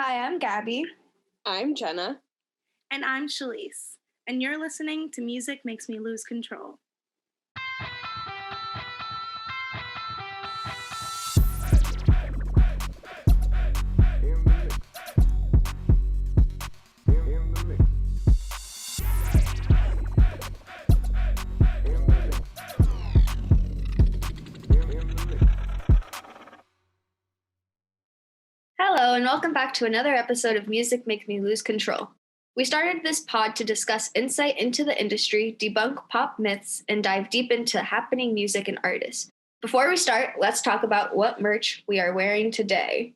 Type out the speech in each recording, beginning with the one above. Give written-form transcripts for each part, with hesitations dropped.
Hi, I'm Gabby. I'm Jenna. And I'm Shalise. And you're listening to Music Makes Me Lose Control. Hello, and welcome back to another episode of Music Makes Me Lose Control. We started this pod to discuss insight into the industry, debunk pop myths, and dive deep into happening music and artists. Before we start, let's talk about what merch we are wearing today.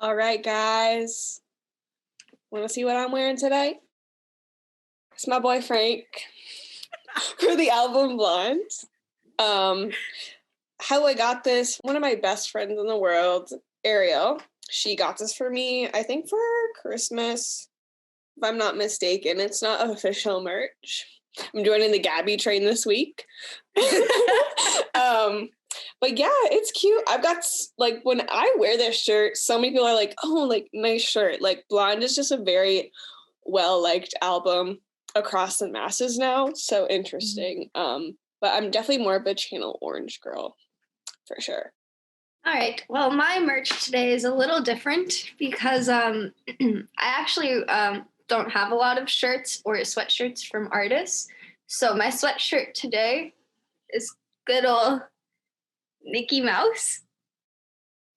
All right, guys. Want to see what I'm wearing today? It's my boy Frank for the album Blonde. How I got this, one of my best friends in the world, Ariel, she got this for me, I think for Christmas, if I'm not mistaken. It's not official merch. I'm joining the Gabby train this week. But yeah, it's cute. I've got, like, when I wear this shirt, so many people are like, oh, like, nice shirt. Like, Blonde is just a very well-liked album across the masses now. So interesting. But I'm definitely more of a Channel Orange girl, for sure. All right. Well, my merch today is a little different because I actually don't have a lot of shirts or sweatshirts from artists. So my sweatshirt today is good old Mickey Mouse.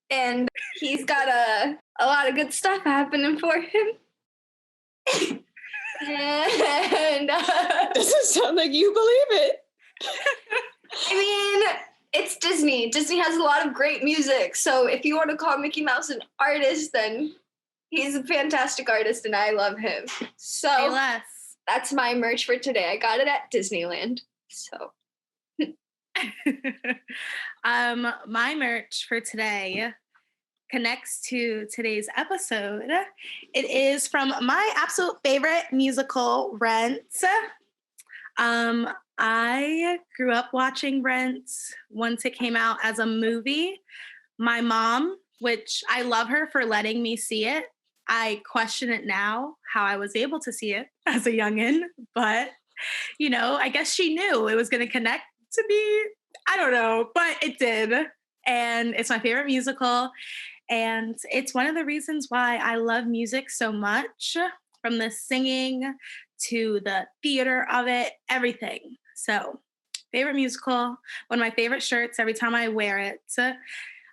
And he's got a lot of good stuff happening for him. And Doesn't sound like you believe it. I mean, it's Disney. Disney has a lot of great music. So if you want to call Mickey Mouse an artist, then he's a fantastic artist and I love him. So that's my merch for today. I got it at Disneyland. So my merch for today connects to today's episode. It is from my absolute favorite musical, Rent. I grew up watching Rent once it came out as a movie. My mom, which I love her for letting me see it. I question it now, how I was able to see it as a youngin', but, you know, I guess she knew it was going to connect to me. I don't know, but it did. And it's my favorite musical. And it's one of the reasons why I love music so much, from the singing to the theater of it, everything. So, favorite musical, one of my favorite shirts. Every time I wear it,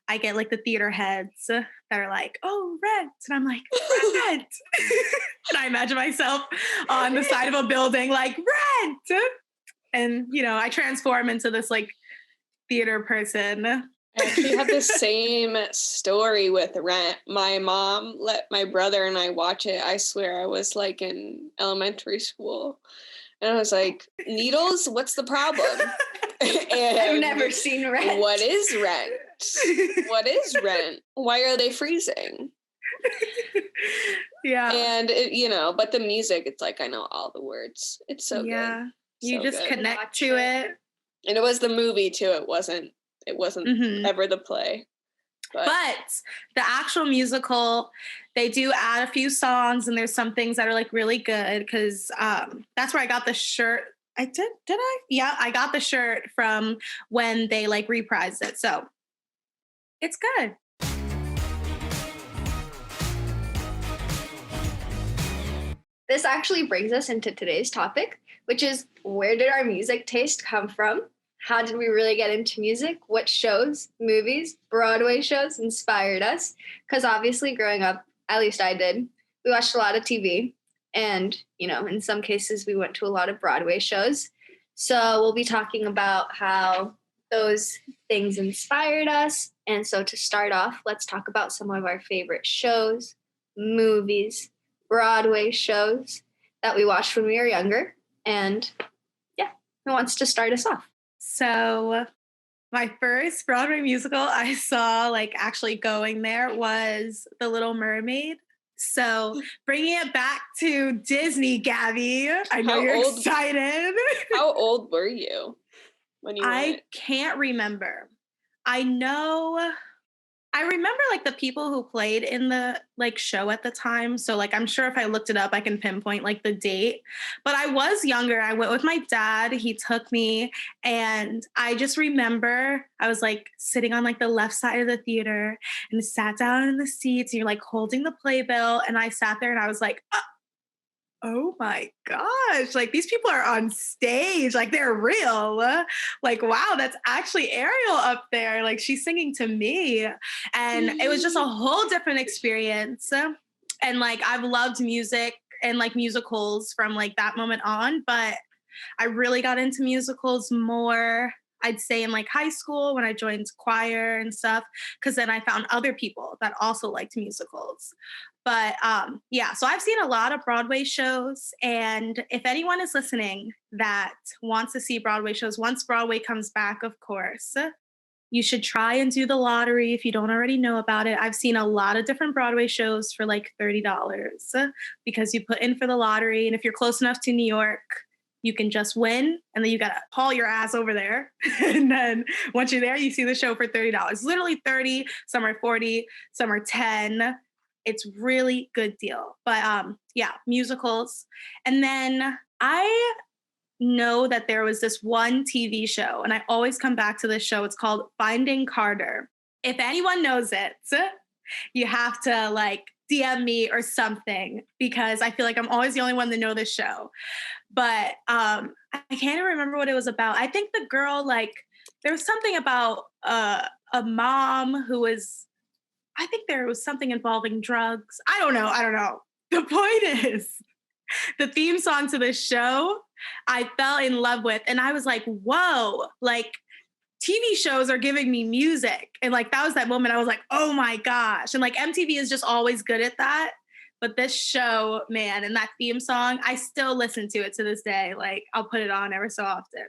I get like the theater heads that are like, oh, Rent. And I'm like, Rent. And I imagine myself on the side of a building like, Rent. And, you know, I transform into this like theater person. I actually have the same story with Rent. My mom let my brother and I watch it. I swear I was like in elementary school. And I was like, needles? What's the problem? And I've never seen Rent. What is Rent? What is Rent? Why are they freezing? Yeah. And, you know, but the music, it's like I know all the words. It's so good. Yeah. You So just good. connect to it. And it was the movie, too. It wasn't ever the play. But the actual musical, they do add a few songs and there's some things that are like really good because that's where I got the shirt. Did I? Yeah, I got the shirt from when they like reprised it. So it's good. This actually brings us into today's topic, which is where did our music taste come from? How did we really get into music? What shows, movies, Broadway shows inspired us? Because obviously growing up, at least I did, we watched a lot of TV. And, you know, in some cases, we went to a lot of Broadway shows. So we'll be talking about how those things inspired us. And so to start off, let's talk about some of our favorite shows, movies, Broadway shows that we watched when we were younger. And yeah, who wants to start us off? So my first Broadway musical I saw, like actually going there, was The Little Mermaid. So bringing it back to Disney, Gabby, I know you're excited. How old were you when you went? I can't remember. I remember like the people who played in the like show at the time. So like I'm sure if I looked it up, I can pinpoint like the date. But I was younger. I went with my dad. He took me, and I just remember I was like sitting on like the left side of the theater and sat down in the seats. And you're like holding the playbill, and I sat there and I was like, oh my gosh, like these people are on stage, like they're real. Like, wow, that's actually Ariel up there. Like she's singing to me. And it was just a whole different experience. And like I've loved music and like musicals from like that moment on, but I really got into musicals more, I'd say in like high school when I joined choir and stuff, because then I found other people that also liked musicals. But yeah, so I've seen a lot of Broadway shows. And if anyone is listening that wants to see Broadway shows, once Broadway comes back, of course, you should try and do the lottery if you don't already know about it. I've seen a lot of different Broadway shows for like $30 because you put in for the lottery. And if you're close enough to New York, you can just win, and then you gotta haul your ass over there. And then once you're there, you see the show for $30. Literally 30, some are 40, some are 10. It's really good deal. But yeah, musicals. And then I know that there was this one TV show, and I always come back to this show. It's called Finding Carter. If anyone knows it, you have to like DM me or something, because I feel like I'm always the only one to know this show. But I can't even remember what it was about. I think the girl, like, there was something about a mom who was, I think there was something involving drugs. I don't know. The point is, the theme song to this show, I fell in love with. And I was like, whoa, like TV shows are giving me music. And like, that was that moment I was like, oh my gosh. And like MTV is just always good at that. But this show, man, and that theme song, I still listen to it to this day. Like I'll put it on ever so often.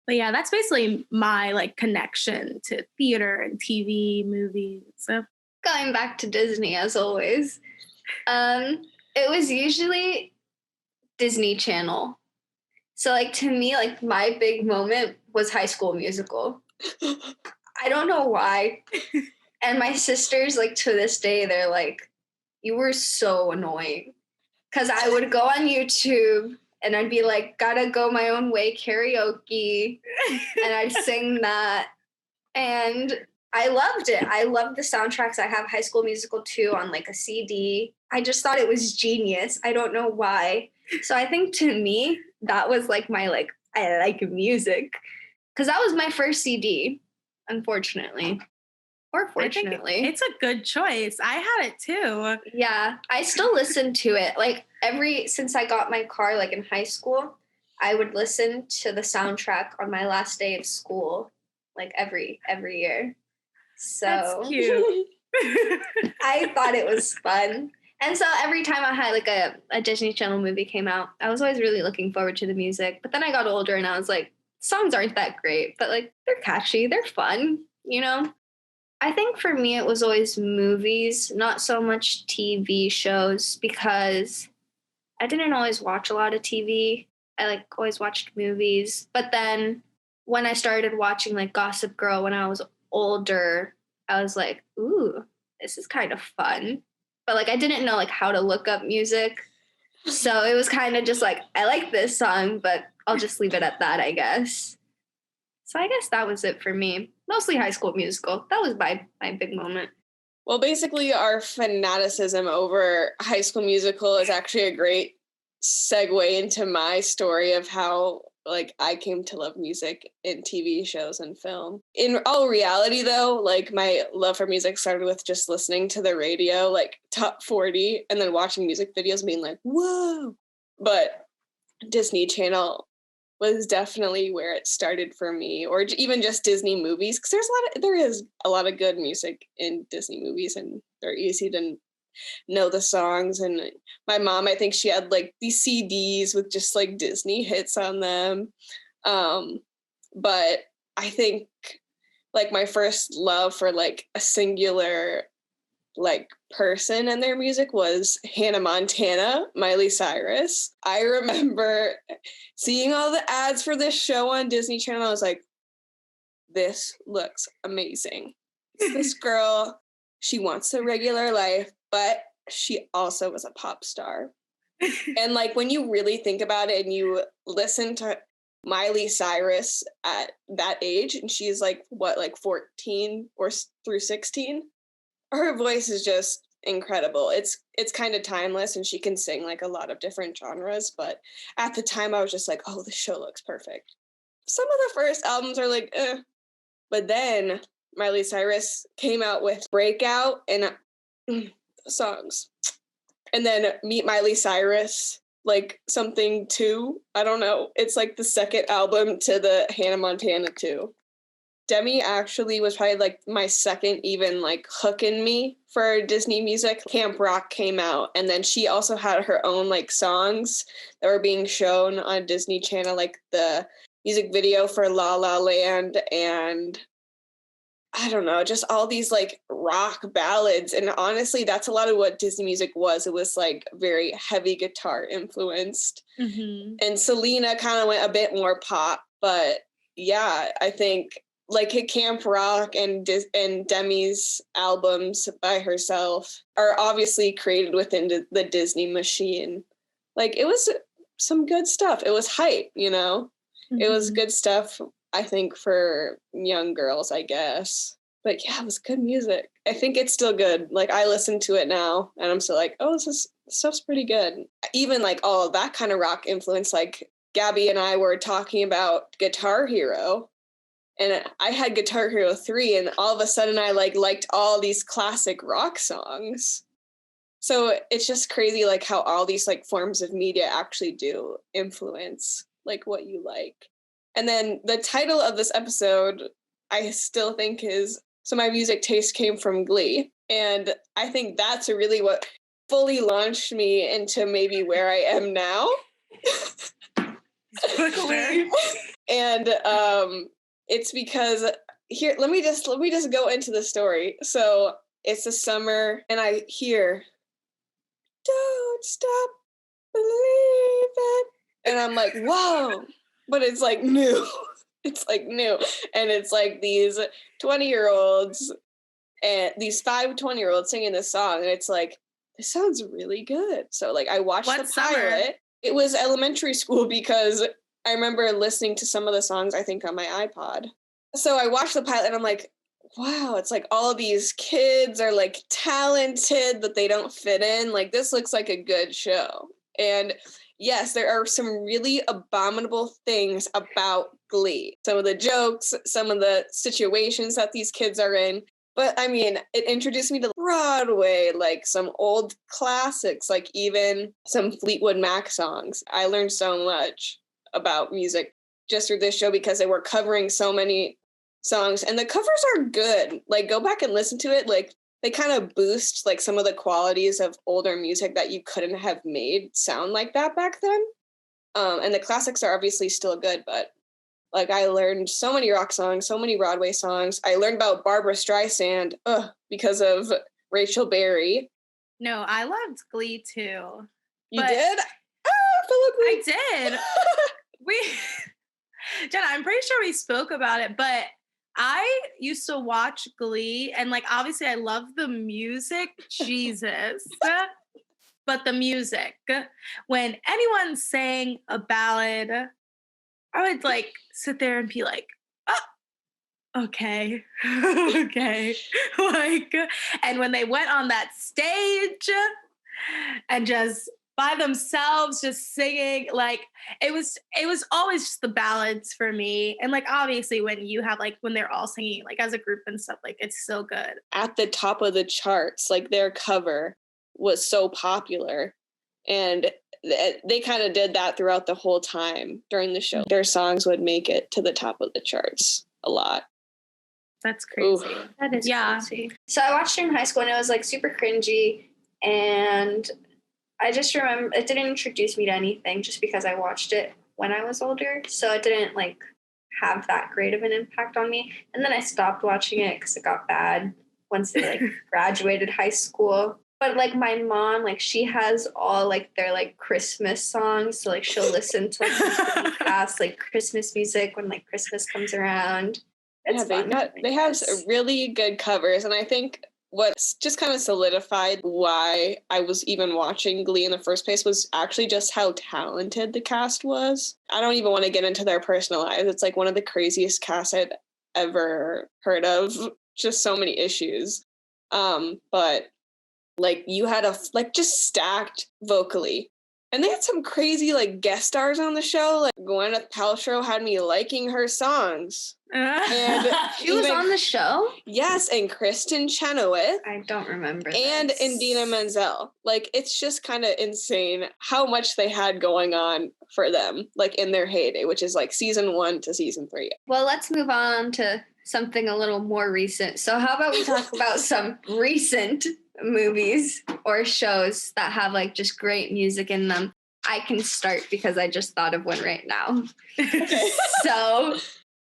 But yeah, that's basically my like connection to theater and TV, movies. So Going back to Disney as always. It was usually Disney Channel. So like to me, like my big moment was High School Musical. I don't know why. And my sisters, like to this day, they're like, you were so annoying. Because I would go on YouTube and I'd be like, gotta go my own way karaoke. And I'd sing that. And I loved it. I loved the soundtracks. I have High School Musical 2 on like a CD. I just thought it was genius. I don't know why. So I think to me, that was like my like, I like music. Because that was my first CD, unfortunately. Or fortunately. It's a good choice. I had it too. Yeah, I still listen to it. Like since I got my car, like in high school, I would listen to the soundtrack on my last day of school, like every year. So that's cute. I thought it was fun. And so every time I had like a Disney Channel movie came out, I was always really looking forward to the music. But then I got older and I was like, songs aren't that great, but like they're catchy, they're fun, you know? I think for me, it was always movies, not so much TV shows, because I didn't always watch a lot of TV. I like always watched movies. But then when I started watching like Gossip Girl when I was older, I was like, ooh, this is kind of fun. But like I didn't know like how to look up music. So it was kind of just like, I like this song, but I'll just leave it at that, I guess. So I guess that was it for me. Mostly High School Musical. That was my big moment. Well, basically, our fanaticism over High School Musical is actually a great segue into my story of how, like, I came to love music in TV shows and film. In all reality, though, like, my love for music started with just listening to the radio, like, top 40, and then watching music videos being like, whoa. But Disney Channel was definitely where it started for me, or even just Disney movies, because there is a lot of good music in Disney movies, and they're easy to know the songs. And my mom, I think she had like these CDs with just like Disney hits on them. But I think like my first love for like a singular like person and their music was Hannah Montana, Miley Cyrus. I remember seeing all the ads for this show on Disney Channel. I was like, this looks amazing. This girl, she wants a regular life, but she also was a pop star. And like when you really think about it and you listen to Miley Cyrus at that age, and she's like, what, like 14 or through 16? Her voice is just incredible. It's kind of timeless, and she can sing like a lot of different genres. But at the time I was just like, oh, this show looks perfect. Some of the first albums are like, eh. But then Miley Cyrus came out with Breakout and songs. And then Meet Miley Cyrus, like something 2. I don't know. It's like the second album to the Hannah Montana 2. Demi actually was probably like my second even like hooking me for Disney music. Camp Rock came out, and then she also had her own like songs that were being shown on Disney Channel, like the music video for La La Land, and I don't know, just all these like rock ballads. And honestly, that's a lot of what Disney music was. It was like very heavy guitar influenced. Mm-hmm. And Selena kind of went a bit more pop, but yeah, I think like Camp Rock and Demi's albums by herself are obviously created within the Disney machine. Like it was some good stuff. It was hype, you know? Mm-hmm. It was good stuff, I think, for young girls, I guess. But yeah, it was good music. I think it's still good. Like I listen to it now and I'm still like, oh, this stuff's pretty good. Even like all of that kind of rock influence, like Gabby and I were talking about Guitar Hero. And I had Guitar Hero 3, and all of a sudden I liked all these classic rock songs. So it's just crazy like how all these like forms of media actually do influence like what you like. And then the title of this episode, I still think is, so my music taste came from Glee. And I think that's really what fully launched me into maybe where I am now. Glee. And it's because here, let me just go into the story. So it's the summer and I hear, "Don't stop believing." And I'm like, whoa, but it's like new. It's like new. And it's like these 20-year-olds and these 5 20-year-olds singing this song. And it's like, this sounds really good. So like I watched the pilot. It was elementary school because I remember listening to some of the songs, I think, on my iPod. So I watched the pilot and I'm like, wow, it's like all of these kids are like talented, but they don't fit in. Like this looks like a good show. And yes, there are some really abominable things about Glee. Some of the jokes, some of the situations that these kids are in. But I mean, it introduced me to Broadway, like some old classics, like even some Fleetwood Mac songs. I learned so much about music just through this show because they were covering so many songs, and the covers are good. Like go back and listen to it. Like they kind of boost like some of the qualities of older music that you couldn't have made sound like that back then. And the classics are obviously still good, but like I learned so many rock songs, so many Broadway songs. I learned about Barbra Streisand because of Rachel Berry. No, I loved Glee too. You did? I did. Jenna, I'm pretty sure we spoke about it, but I used to watch Glee, and like obviously I love the music, Jesus. But the music, when anyone sang a ballad, I would like sit there and be like, oh, okay, okay. Like, and when they went on that stage and just by themselves, just singing, like it was always just the ballads for me. And like, obviously when you have like, when they're all singing like as a group and stuff, like it's so good. At the top of the charts, like their cover was so popular, and they kind of did that throughout the whole time during the show. Their songs would make it to the top of the charts a lot. That's crazy. Ooh. That is crazy. So I watched it in high school and it was like super cringy, and I just remember it didn't introduce me to anything just because I watched it when I was older. So it didn't like have that great of an impact on me. And then I stopped watching it because it got bad once they like graduated high school. But like my mom, like she has all like their like Christmas songs. So like she'll listen to like past like Christmas music when like Christmas comes around. It's fun. They have really good covers, and I think what's just kind of solidified why I was even watching Glee in the first place was actually just how talented the cast was. I don't even want to get into their personal lives. It's like one of the craziest casts I've ever heard of. Just so many issues. But like you had just stacked vocally. And they had some crazy like guest stars on the show. Like Gwyneth Paltrow had me liking her songs. And she was on the show? Yes, and Kristen Chenoweth. I don't remember and this. Indina Menzel. Like, it's just kind of insane how much they had going on for them, like in their heyday, which is like season 1 to season 3. Well, let's move on to something a little more recent. So how about we talk about some recent movies or shows that have like just great music in them? I can start because I just thought of one right now. Okay.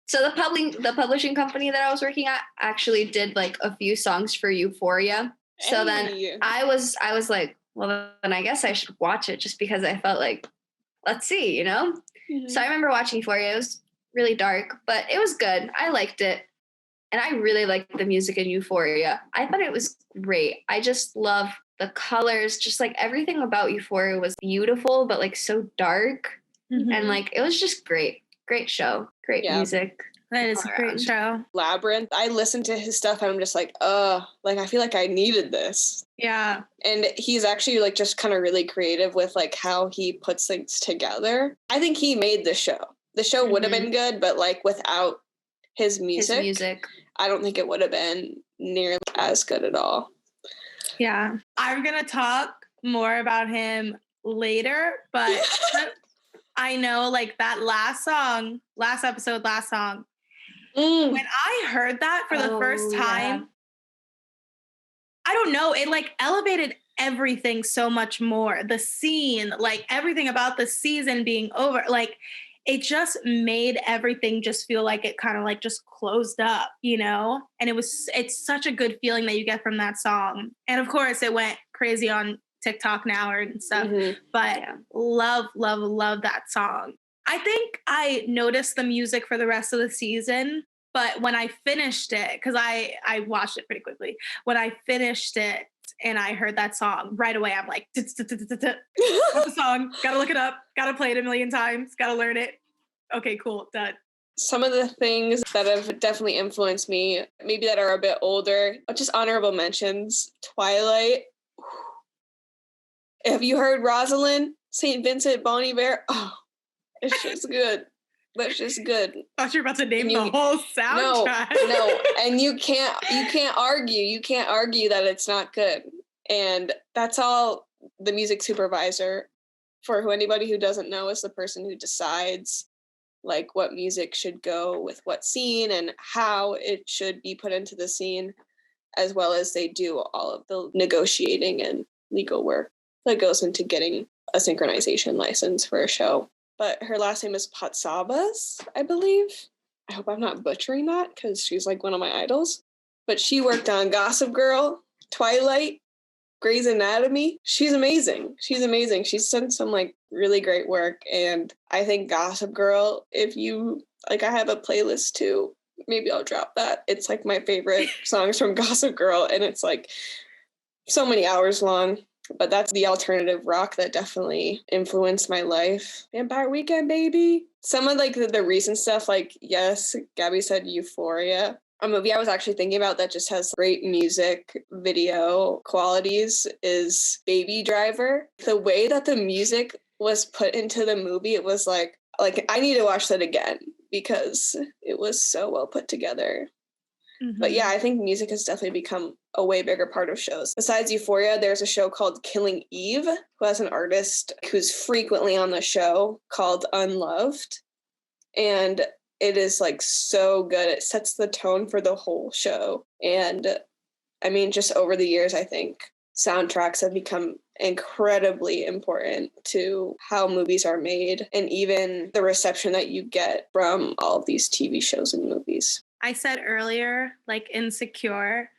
So the publishing company that I was working at actually did like a few songs for Euphoria. So then I was like, well, then I guess I should watch it just because I felt like, let's see, you know? Mm-hmm. So I remember watching Euphoria. It was really dark, but it was good. I liked it. And I really liked the music in Euphoria. I thought it was great. I just love the colors. Just like everything about Euphoria was beautiful, but like so dark. Mm-hmm. And like, it was just great. Great show. Great music. That is a great show. Labyrinth. I listened to his stuff and I'm just like, like I feel like I needed this. Yeah. And he's actually like just kind of really creative with like how he puts things together. I think he made the show. The show would have been good, but like without his music, I don't think it would have been nearly as good at all. Yeah. I'm going to talk more about him later, but I know like that last song, when I heard that for the first time, I don't know, it like elevated everything so much more. The scene, like everything about the season being over, like it just made everything just feel like it kind of like just closed up, you know? And it's such a good feeling that you get from that song. And of course it went crazy on TikTok now and stuff, but love that song. I think I noticed the music for the rest of the season, but when I finished it, because I watched it pretty quickly, when I finished it and I heard that song, right away I'm like, what's the song? Gotta look it up, gotta play it a million times, gotta learn it. Okay, cool, done. Some of the things that have definitely influenced me, maybe that are a bit older, just honorable mentions, Twilight. Have you heard Rosalind, St. Vincent, Bon Iver? Oh, it's just good. That's just good. I thought you were about to name the whole soundtrack. No, and you can't argue. You can't argue that it's not good. And that's all the music supervisor, for anybody who doesn't know, is the person who decides like what music should go with what scene and how it should be put into the scene, as well as they do all of the negotiating and legal work that goes into getting a synchronization license for a show. But her last name is Patsabas, I believe. I hope I'm not butchering that because she's like one of my idols. But she worked on Gossip Girl, Twilight, Grey's Anatomy. She's amazing. She's done some like really great work. And I think Gossip Girl, if you like, I have a playlist too. Maybe I'll drop that. It's like my favorite songs from Gossip Girl. And it's like so many hours long. But that's the alternative rock that definitely influenced my life. Vampire Weekend, baby. Some of like the recent stuff, like, yes, Gabby said Euphoria. A movie I was actually thinking about that just has great music video qualities is Baby Driver. The way that the music was put into the movie, it was like I need to watch that again because it was so well put together. Mm-hmm. But yeah, I think music has definitely become a way bigger part of shows. Besides Euphoria, there's a show called Killing Eve, who has an artist who's frequently on the show called Unloved. And it is like so good. It sets the tone for the whole show. And I mean, just over the years, I think soundtracks have become incredibly important to how movies are made and even the reception that you get from all of these TV shows and movies. I said earlier, like Insecure.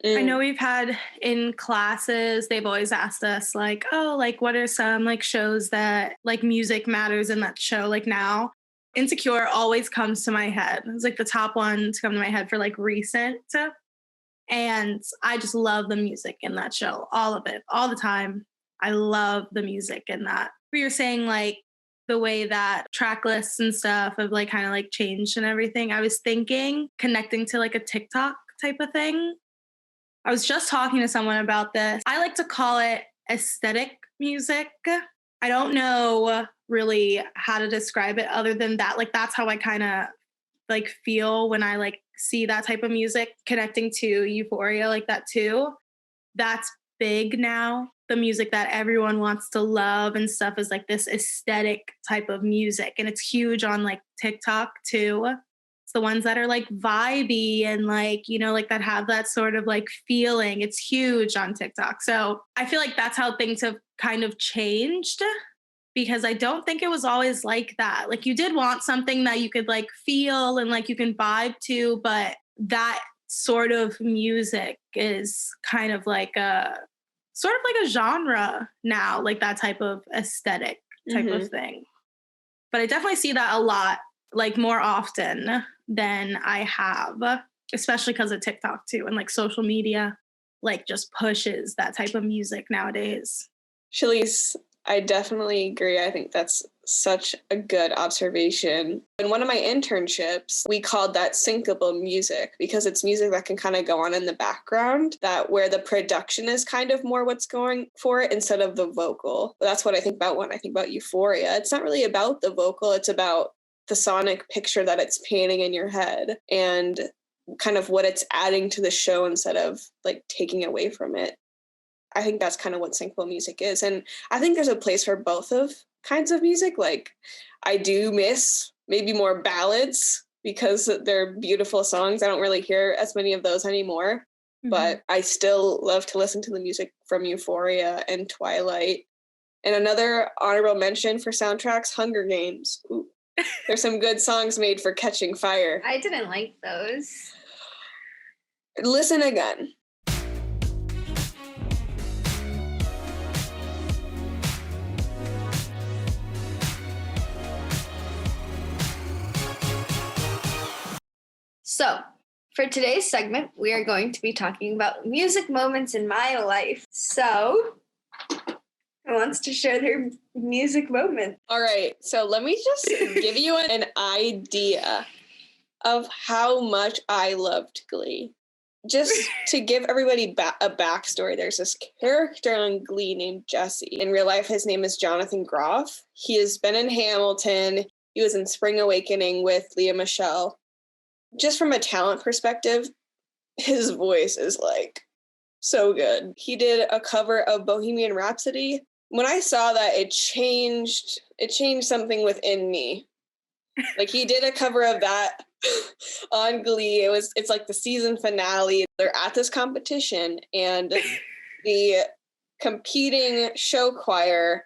I know we've had in classes, they've always asked us like, oh, like what are some like shows that like music matters in that show like now? Insecure always comes to my head. It's like the top one to come to my head for like recent. And I just love the music in that show, all of it, all the time. I love the music in that. We were saying like the way that track lists and stuff have like kind of like changed and everything. I was thinking connecting to like a TikTok type of thing. I was just talking to someone about this. I like to call it aesthetic music. I don't know really how to describe it other than that. Like that's how I kind of like feel when I like see that type of music connecting to Euphoria like that too. That's big now. The music that everyone wants to love and stuff is like this aesthetic type of music. And it's huge on like TikTok too. It's the ones that are like vibey and like, you know, like that have that sort of like feeling. It's huge on TikTok. So I feel like that's how things have kind of changed, because I don't think it was always like that. Like you did want something that you could like feel and like you can vibe to, but that sort of music is kind of like a sort of like a genre now, like that type of aesthetic type of thing. But I definitely see that a lot, like more often than I have, especially because of TikTok too. And like social media, like just pushes that type of music nowadays. Shalice, I definitely agree. I think that's such a good observation. In one of my internships, we called that syncable music because it's music that can kind of go on in the background, that where the production is kind of more what's going for it instead of the vocal. That's what I think about when I think about Euphoria. It's not really about the vocal. It's about the sonic picture that it's painting in your head and kind of what it's adding to the show instead of like taking away from it. I think that's kind of what syncable music is. And I think there's a place for both of kinds of music. Like I do miss maybe more ballads because they're beautiful songs. I don't really hear as many of those anymore, but I still love to listen to the music from Euphoria and Twilight. And another honorable mention for soundtracks, Hunger Games. Ooh, there's some good songs made for Catching Fire. I didn't like those. Listen again. So, for today's segment, we are going to be talking about music moments in my life. So, who wants to share their music moment? All right, so let me just give you an idea of how much I loved Glee. Just to give everybody a backstory, there's this character on Glee named Jesse. In real life, his name is Jonathan Groff. He has been in Hamilton. He was in Spring Awakening with Leah Michele. Just from a talent perspective, his voice is like so good. He did a cover of Bohemian Rhapsody. When I saw that, it changed something within me. Like he did a cover of that on Glee. It's like the season finale. They're at this competition and the competing show choir,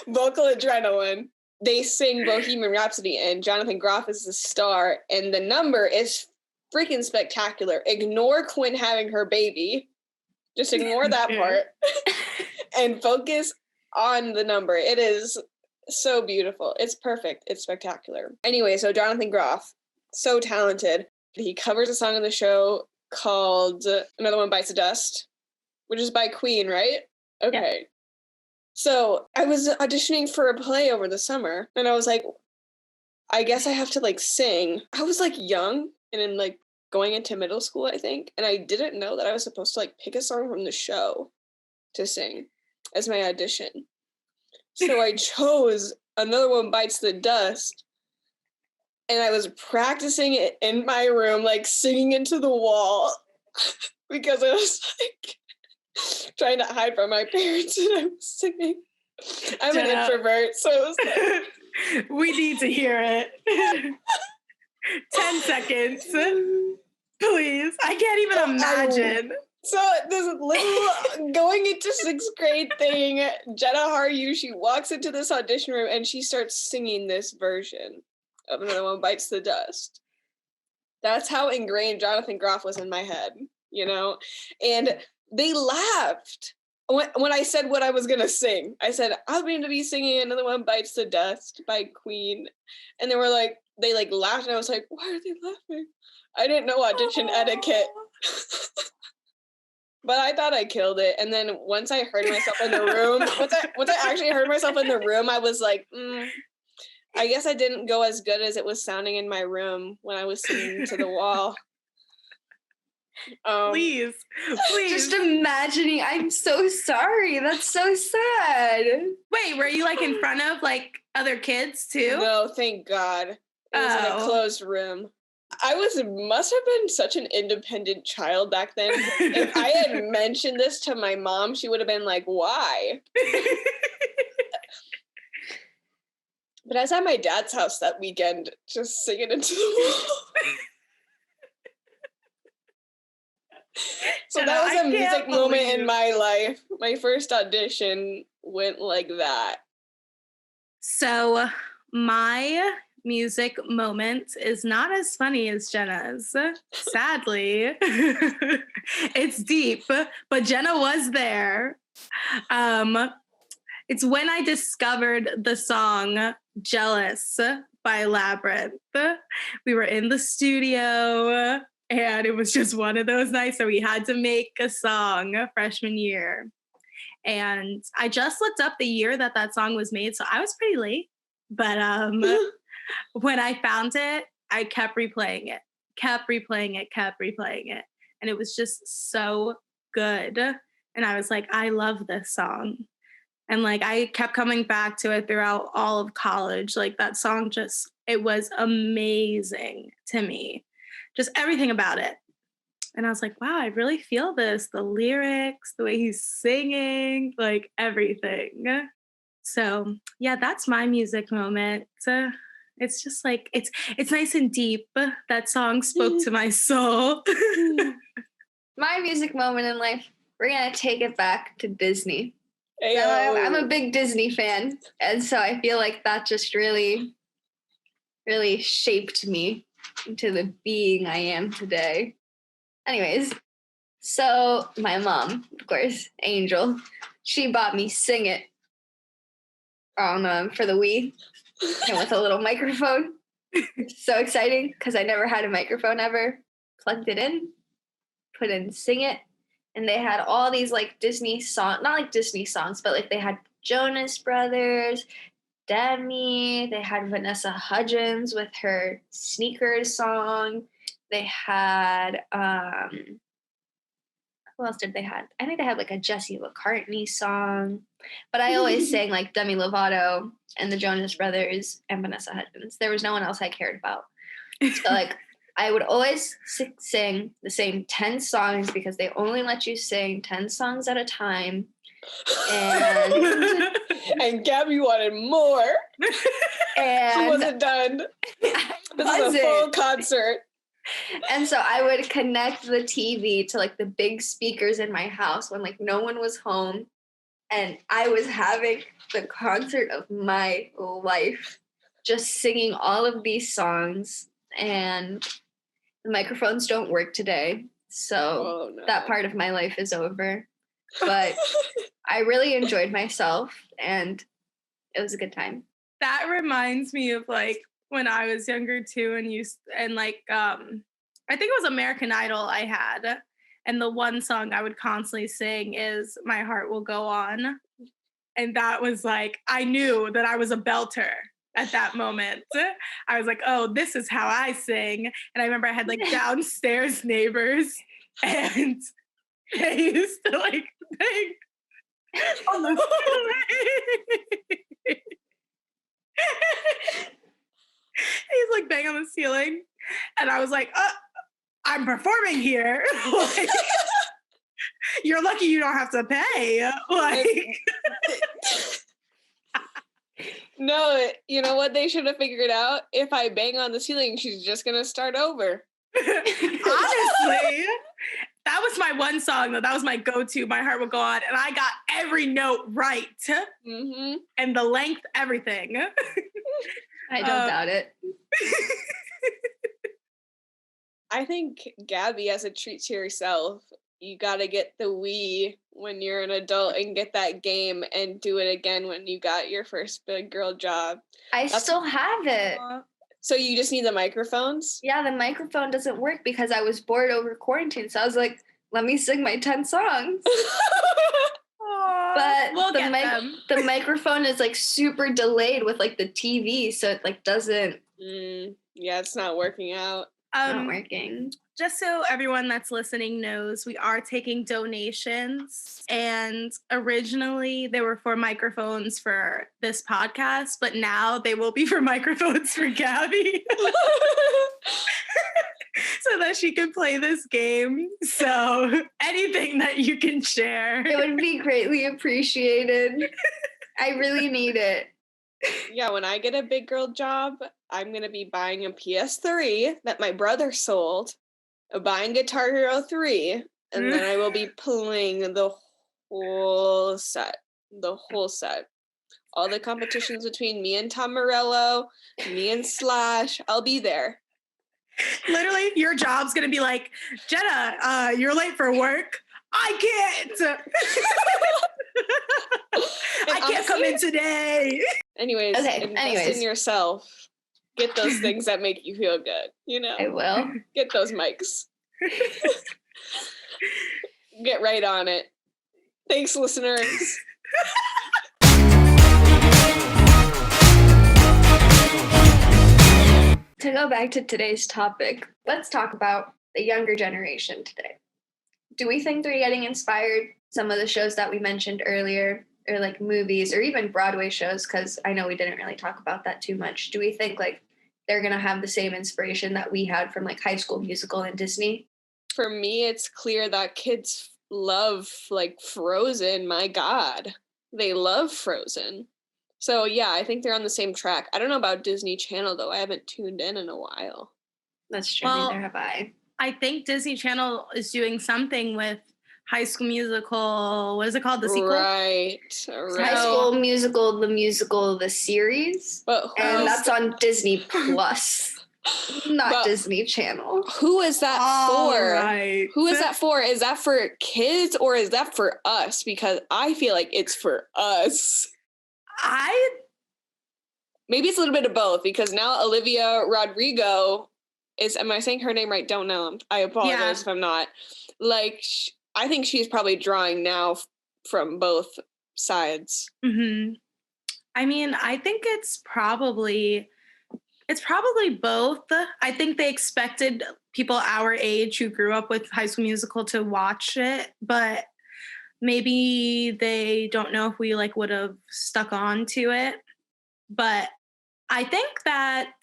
Vocal Adrenaline, they sing Bohemian Rhapsody and Jonathan Groff is the star and the number is freaking spectacular. Ignore Quinn having her baby. Just ignore that part and focus on the number. It is so beautiful. It's perfect. It's spectacular. Anyway, so Jonathan Groff, so talented. He covers a song on the show called Another One Bites the Dust, which is by Queen, right? Okay. Yeah. So I was auditioning for a play over the summer and I was like, I guess I have to like sing. I was like young and in like going into middle school, I think. And I didn't know that I was supposed to like pick a song from the show to sing as my audition. So I chose Another One Bites the Dust. And I was practicing it in my room, like singing into the wall because I was like trying to hide from my parents and I was singing. I'm an introvert, so it was like... We need to hear it. 10 seconds. Please. I can't even imagine. So this little going into sixth grade thing, Jenna Haru, she walks into this audition room and she starts singing this version of Another One Bites the Dust. That's how ingrained Jonathan Groff was in my head, you know? And they laughed when I said what I was gonna sing, I said I'm going to be singing Another One Bites the Dust by Queen, and they laughed, and I was like, why are they laughing? I didn't know audition etiquette. But I thought I killed it. And then once I heard myself in the room, once I actually heard myself in the room, I was like, I guess I didn't go as good as it was sounding in my room when I was singing to the wall. Please. Just imagining, I'm so sorry. That's so sad. Wait, were you like in front of like other kids too? No, thank God. It was in a closed room. I must have been such an independent child back then. If I had mentioned this to my mom, she would have been like, why? But I was at my dad's house that weekend, just singing into the wall. So that was a music moment in my life. My first audition went like that. So my music moment is not as funny as Jenna's. Sadly. It's deep, but Jenna was there. It's when I discovered the song Jealous by Labyrinth. We were in the studio and it was just one of those nights where we had to make a song freshman year. And I just looked up the year that song was made, so I was pretty late. But when I found it, I kept replaying it. And it was just so good. And I was like, I love this song. And like, I kept coming back to it throughout all of college. Like that song it was amazing to me. Just everything about it. And I was like, wow, I really feel this. The lyrics, the way he's singing, like everything. So yeah, that's my music moment. It's just like, it's nice and deep. That song spoke to my soul. My music moment in life, we're going to take it back to Disney. Hey, so I'm a big Disney fan. And so I feel like that just really, really shaped me into the being I am today. Anyways, so my mom, of course, Angel, she bought me Sing It for the Wii and with a little microphone. So exciting because I never had a microphone ever. Plugged it in, put in Sing It, and they had all these like Disney songs, not like Disney songs, but like they had Jonas Brothers, Demi, they had Vanessa Hudgens with her Sneakers song. They had, who else did they have? I think they had like a Jesse McCartney song, but I always sang like Demi Lovato and the Jonas Brothers and Vanessa Hudgens. There was no one else I cared about. So like I would always sing the same 10 songs because they only let you sing 10 songs at a time. And Gabby wanted more. And she wasn't done. This is a full concert. And so I would connect the TV to like the big speakers in my house when like no one was home. And I was having the concert of my life, just singing all of these songs. And the microphones don't work today. So that part of my life is over. But I really enjoyed myself and it was a good time. That reminds me of like when I was younger too, and I think it was American Idol I had, and the one song I would constantly sing is "My Heart Will Go On," and that was like I knew that I was a belter at that moment. I was like, oh, this is how I sing. And I remember I had like downstairs neighbors, and they used to like bang on the ceiling. He's like bang on the ceiling, and I was like, I'm performing here. Like, you're lucky you don't have to pay. Like, no, you know what they should have figured out? If I bang on the ceiling, she's just gonna start over. Honestly, that was my one song though. That was my go-to. My Heart Will Go On, and I got every note right, and the length, everything. I don't doubt it. I think Gabby, as a treat to herself, you gotta get the Wii when you're an adult and get that game and do it again when you got your first big girl job. That's still have it. So you just need the microphones? Yeah, the microphone doesn't work because I was bored over quarantine. So I was like, let me sing my 10 songs. But we'll the microphone is like super delayed with like the TV, so it like doesn't. Yeah, it's not working out. Not working. Just so everyone that's listening knows, we are taking donations, and originally they were for microphones for this podcast, but now they will be for microphones for Gabby. So that she can play this game. So anything that you can share. It would be greatly appreciated. I really need it. Yeah, when I get a big girl job, I'm going to be buying a PS3 that my brother sold, buying Guitar Hero 3, and then I will be playing the whole set. All the competitions between me and Tom Morello, me and Slash, I'll be there. Literally, your job's going to be like, Jenna, you're late for work. I can't. I can't come in today. Anyways, invest in yourself. Get those things that make you feel good, you know? I will. Get those mics. Get right on it. Thanks, listeners. To go back to today's topic, let's talk about the younger generation today. Do we think they're getting inspired? Some of the shows that we mentioned earlier, or like movies, or even Broadway shows, because I know we didn't really talk about that too much. Do we think like they're going to have the same inspiration that we had from like High School Musical and Disney? For me, it's clear that kids love like Frozen. My God, they love Frozen. So yeah, I think they're on the same track. I don't know about Disney Channel though. I haven't tuned in a while. That's true. Neither have I. I think Disney Channel is doing something with High School Musical. What is it called? The sequel? Right. High School Musical, the series. And that's on Disney Plus. Not Disney Channel. Who is that for? Right. Who is that for? Is that for kids or is that for us? Because I feel like it's for us. Maybe it's a little bit of both because now Olivia Rodrigo am I saying her name right? Don't know. I apologize if I'm not. Like, I think she's probably drawing now from both sides. Mm-hmm. I mean, I think it's probably both. I think they expected people our age who grew up with High School Musical to watch it, but maybe they don't know if we like would have stuck on to it. But I think that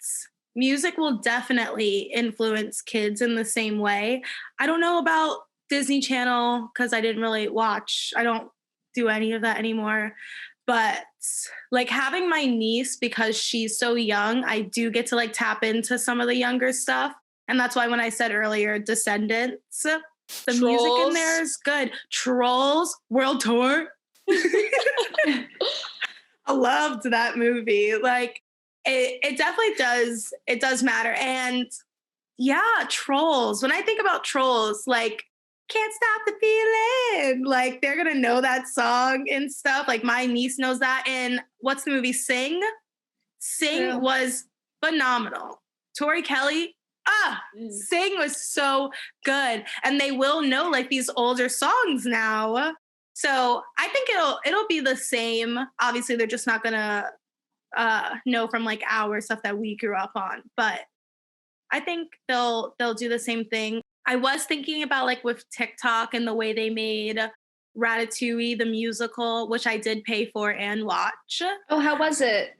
music will definitely influence kids in the same way. I don't know about Disney Channel because I didn't really watch. I don't do any of that anymore. But like having my niece, because she's so young, I do get to like tap into some of the younger stuff. And that's why when I said earlier, Descendants, the Trolls. music in there is good. Trolls, World Tour. I loved that movie. Like it definitely does. It does matter. And yeah, Trolls. When I think about Trolls, like Can't Stop the Feeling, like they're going to know that song and stuff. Like my niece knows that. And what's the movie? Sing was phenomenal. Tori Kelly. Sing was so good. And they will know like these older songs now. So I think it'll be the same. Obviously, they're just not gonna know from like our stuff that we grew up on. But I think they'll do the same thing. I was thinking about like with TikTok and the way they made Ratatouille the musical, which I did pay for and watch. Oh, how was it?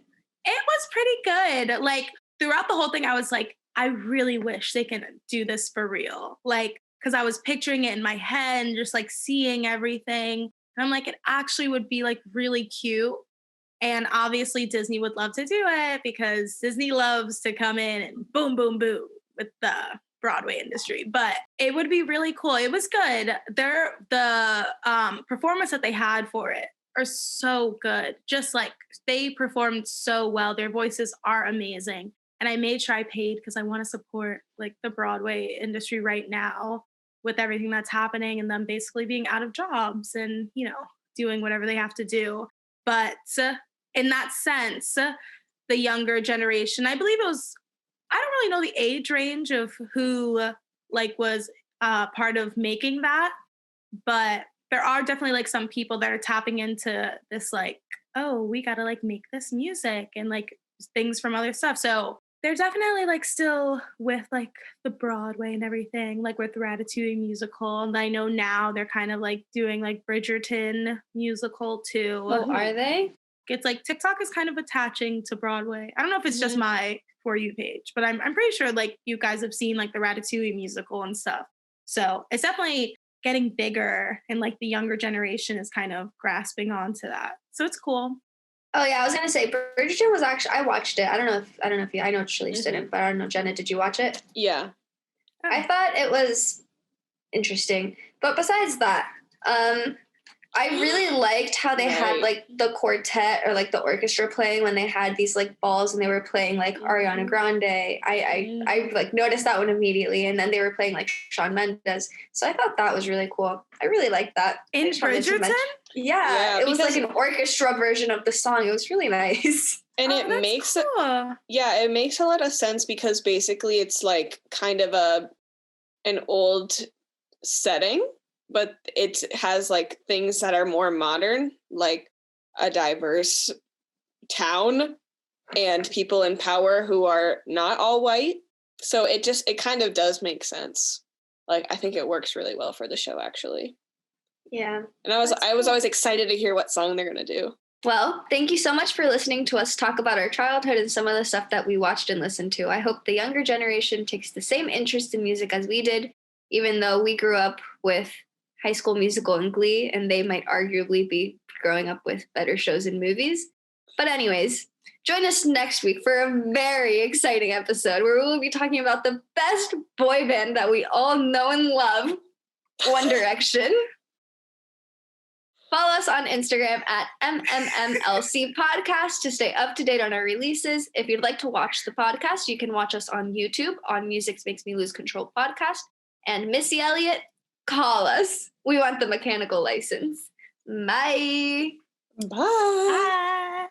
It was pretty good. Like throughout the whole thing, I was like, I really wish they can do this for real. Like, because I was picturing it in my head and just like seeing everything. And I'm like, it actually would be like really cute. And obviously Disney would love to do it because Disney loves to come in and boom, boom, boom with the Broadway industry. But it would be really cool. It was good. The performance that they had for it are so good. Just like they performed so well. Their voices are amazing. And I made sure I paid because I want to support like the Broadway industry right now. with everything that's happening and them basically being out of jobs and, doing whatever they have to do. But in that sense, the younger generation, I believe it was, I don't really know the age range of who was part of making that, but there are definitely some people that are tapping into this oh, we got to make this music and things from other stuff. So they're definitely still with the Broadway and everything, with Ratatouille musical. And I know now they're kind of doing Bridgerton musical too. Oh, are they? It's TikTok is kind of attaching to Broadway. I don't know if it's just my For You page, but I'm pretty sure you guys have seen the Ratatouille musical and stuff. So it's definitely getting bigger, and the younger generation is kind of grasping onto that. So it's cool. Oh yeah, I was gonna say Bridgerton was actually, I watched it. I don't know if you, I know Shalice didn't, but I don't know, Jenna, did you watch it? Yeah. Oh. I thought it was interesting. But besides that, I really liked how they had the quartet or the orchestra playing when they had these balls and they were playing Ariana Grande. I noticed that one immediately, and then they were playing Shawn Mendes. So I thought that was really cool. I really liked that. In Bridgerton? Yeah, it was an orchestra version of the song. It was really nice. And it makes it makes a lot of sense because basically it's kind of an old setting, but it has things that are more modern, like a diverse town and people in power who are not all white. So it kind of does make sense. I think it works really well for the show, actually. Yeah. And I was always excited to hear what song they're going to do. Well, thank you so much for listening to us talk about our childhood and some of the stuff that we watched and listened to. I hope the younger generation takes the same interest in music as we did, even though we grew up with High School Musical and Glee, and they might arguably be growing up with better shows and movies. But anyways, join us next week for a very exciting episode where we will be talking about the best boy band that we all know and love, One Direction. Follow us on Instagram at MMMLC Podcast to stay up to date on our releases. If you'd like to watch the podcast, you can watch us on YouTube on Music Makes Me Lose Control podcast. And Missy Elliott, call us. We want the mechanical license. Bye. Bye. Bye.